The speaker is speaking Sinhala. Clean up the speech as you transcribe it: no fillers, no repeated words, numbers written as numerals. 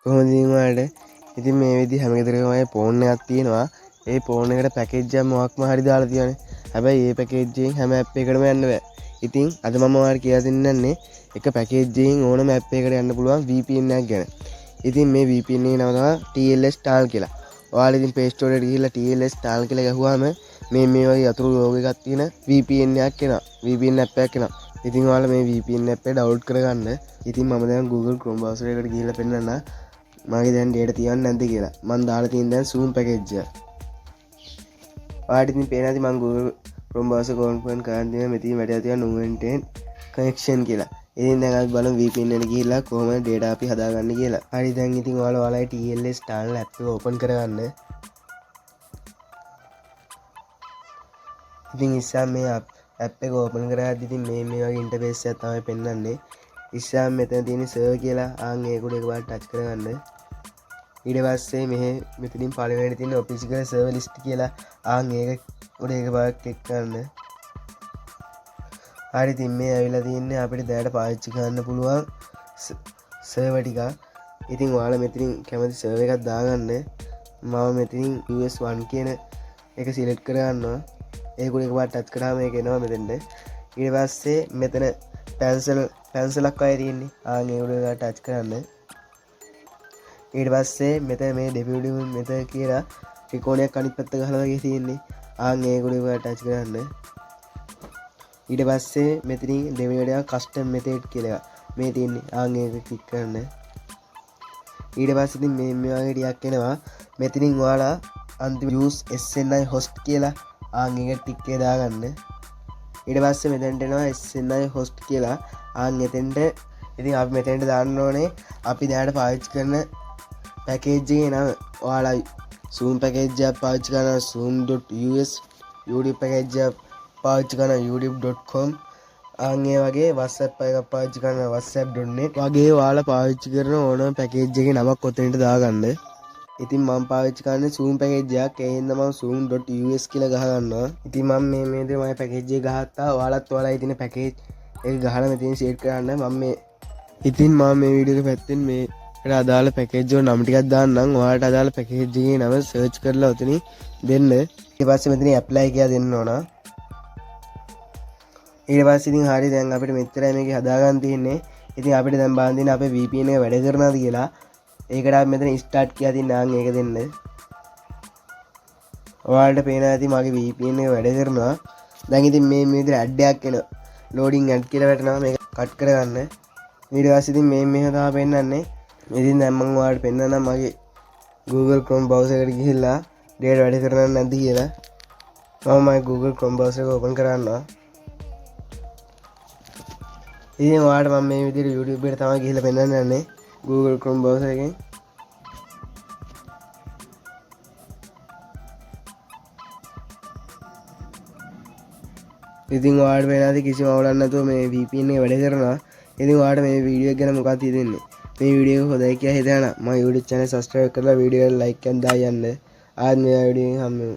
කොහොමද ඉතින් මේ විදිහ හැම ගෙදරකම ෆෝන් එකක් තියෙනවා. ඒ ෆෝන් එකට පැකේජ් එකක් මොකක්ම හරි දාලා තියෙනවානේ. හැබැයි මේ පැකේජ් එකෙන් හැම ඇප් එකකටම යන්න බෑ. ඉතින් අද මම ඔයාලට කියලා දෙන්නන්නේ එක පැකේජ් එකකින් ඕනම ඇප් එකකට යන්න පුළුවන් VPN එකක් ගැන. ඉතින් මේ VPN එකේ නම තමයි TLS Tal කියලා. ඔයාලා ඉතින් Play Store එකට ගිහිල්ලා TLS Tal කියලා ගහුවාම මේ වගේ අතුරු ලෝගෝ එකක් තියෙන VPN එකක් එනවා. VPN app එකක් එනවා. ඉතින් ඔයාලා මේ VPN app එක download කරගන්න. ඉතින් මම දැන් Google Chrome browser එකට ගිහිල්ලා පෙන්නන්න මගේ දැන් data තියන්නේ නැද්ද කියලා. මම දාලා තියෙන දැන් zoom package එක. ඔයාලට ඉතින් පේනවා ඇති මම Google Chrome browser open කරන් තියෙන මෙතන වැඩිලා තියෙන no maintain connection කියලා. ඉතින් දැන් අපි බලමු VPN එකට ගිහිල්ලා කොහොමද data අපි හදාගන්නේ කියලා. හරි දැන් ඉතින් ඔයාලගේ TLS Tal app එක open කරගන්න. ඉතින් ඉස්සෙල්ලා මේ app එක open කරගද්දි ඉතින් මේ වගේ interface එකක් තමයි පෙන්වන්නේ. ඉස්සෙල්ලා මෙතන තියෙන server කියලා ආන් ඒක උඩ එකපාරට touch කරගන්න. ඊට පස්සේ මෙතනින් පළවෙනිට තියෙන official server list කියලා ආන් ඒක උඩ එකපාරට click කරන්න. හරි ඉතින් මේ ඇවිල්ලා තින්නේ අපිට දැනට පාවිච්චි කරන්න පුළුවන් server ටික. ඉතින් ඔයාලා මෙතනින් කැමති server එකක් දාගන්න. මම මෙතනින් US1 කියන එක select කරගන්නවා. ඒක උඩ එකපාරට touch කරාම ඒක එනවා මෙතෙන්ට. ඊට පස්සේ මෙතන පැන්සලක් වගේ තියෙන්නේ. ආන් ඒ උඩ එකපාරට touch කරන්න. ඊට පස්සේ මෙතන මේ WW මෙතන කියලා ත්‍රිකෝණයක් අනිත් පැත්ත ගහලා වගේ තියෙන්නේ. ආන් ඒක උඩ එකපාරට touch කරන්න. ඊට පස්සේ මෙතනින් දෙවෙනි එක custom method කියලා මේ තියෙන්නේ. ආන් ඒක ක්ලික් කරන්න. ඊට පස්සේ ඉතින් මේ වගේ ටිකක් එනවා. මෙතනින් ඔයාලා අන්තිම use SNI host කියලා ආන් එක ටික් එක දාගන්න. ඊට පස්සේ මෙතනට එනවා SNI host කියලා. ආන් එතෙන්ට ඉතින් අපි මෙතනට දාන්න ඕනේ අපි දැනට පාවිච්චි කරන පැකේජ් එකේ නම. ඔයාලා zoom පැකේජ් එකක් පාවිච්චි කරනවා zoom.us, YouTube පැකේජ් එකක් පාවිච්චි කරනවා youtube.com, ආන් ඒ වගේ WhatsApp එකක් පාවිච්චි කරනවා whatsapp.net වගේ ඔයාලා පාවිච්චි කරන ඕනම පැකේජ් එකේ නමක් ඔතනට දාගන්න. ඉතින් මම පාවිච්චි කරන්නේ zoom පැකේජ් එකක්. ඒ හින්දා මම zoom.us කියලා ගහ ගන්නවා. ඉතින් මම මේ විදිහට මගේ පැකේජ් එක ගහත්තා. ඔයාලත් ඉතින් පැකේජ් එක ගහලා මෙතන සෙට් කරන්න. මම මේ වීඩියෝ එක පැත්තෙන් මේකට අදාළ පැකේජ් වල නම් ටිකක් දාන්නම්. ඔයාලට අදාළ පැකේජ් එකේ නම සර්ච් කරලා ඔතනින් දෙන්න. ඊට පස්සේ මෙතන apply කියලා දෙන්න ඕන. ඊට පස්සේ ඉතින් හරි දැන් අපිට මෙච්චරයි මේක හදාගන්න තියෙන්නේ. ඉතින් අපිට දැන් බලන්න තියෙන්නේ අපේ VPN එක වැඩ කරනවද කියලා. ඒකට අපි මෙතන start කියලා තියෙන ආන් ඒක දෙන්න. ඔයාලට පේනවා ඇති මගේ VPN එක වැඩ කරනවා. දැන් ඉතින් මේ විදිහට ad එකක් එනවා. loading ad කියලා වැටෙනවා. මේක කට් කරගන්න. ඊට පස්සේ ඉතින් මේ තමයි පෙන්නන්නේ. ඉතින් දැන් මම ඔයාලට පෙන්නන්නම් මගේ Google Chrome browser එකට ගිහිල්ලා data වැඩ කරනවද නැද්ද කියලා. මම මගේ Google Chrome browser එක open කරනවා. ඉතින් ඔයාලට මම මේ විදිහට YouTube එකට තමයි ගිහිල්ලා පෙන්නන්න යන්නේ Google Chrome browser එකෙන්. ඉතින් ඔයාලට වෙනාද කිසිම අවුලක් නැතුව මේ VPN එක වැඩ කරනවා. ඉතින් ඔයාලට මේ වීඩියෝ එක ගැන මොකක්ද හිතෙන්නේ? මේ වීඩියෝ එක හොඳයි කියලා හිතනවා නම් මගේ YouTube channel subscribe කරලා වීඩියෝ එක like එකක් දාලා යන්න. ආයෙත් මේ වීඩියෝ එකෙන් හම්බෙමු.